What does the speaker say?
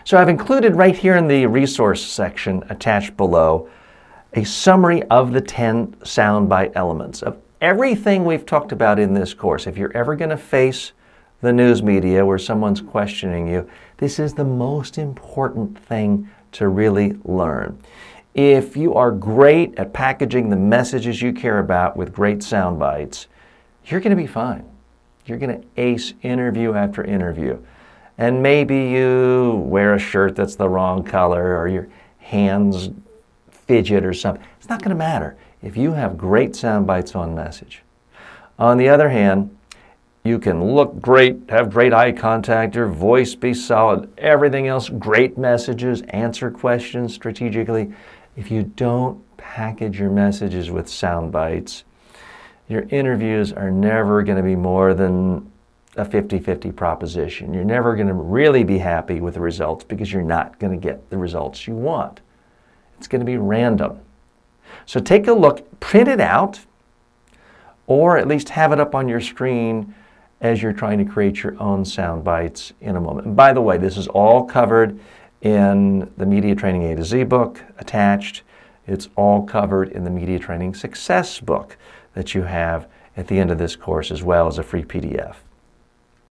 So I've included right here in the resource section attached below a summary of the 10 soundbite elements of everything we've talked about in this course. If you're ever going to face the news media where someone's questioning you, this is the most important thing to really learn. If you are great at packaging the messages you care about with great sound bites, you're going to be fine. You're going to ace interview after interview. And maybe you wear a shirt that's the wrong color or your hands fidget or something. It's not going to matter if you have great sound bites on message. On the other hand, you can look great, have great eye contact, your voice be solid, everything else, great messages, answer questions strategically. If you don't package your messages with sound bites, your interviews are never going to be more than a 50-50 proposition. You're never going to really be happy with the results because you're not going to get the results you want. It's going to be random. So take a look, print it out, or at least have it up on your screen as you're trying to create your own sound bites in a moment. And by the way, this is all covered in the Media Training A to Z book attached. It's all covered in the Media Training Success book that you have at the end of this course as well as a free PDF.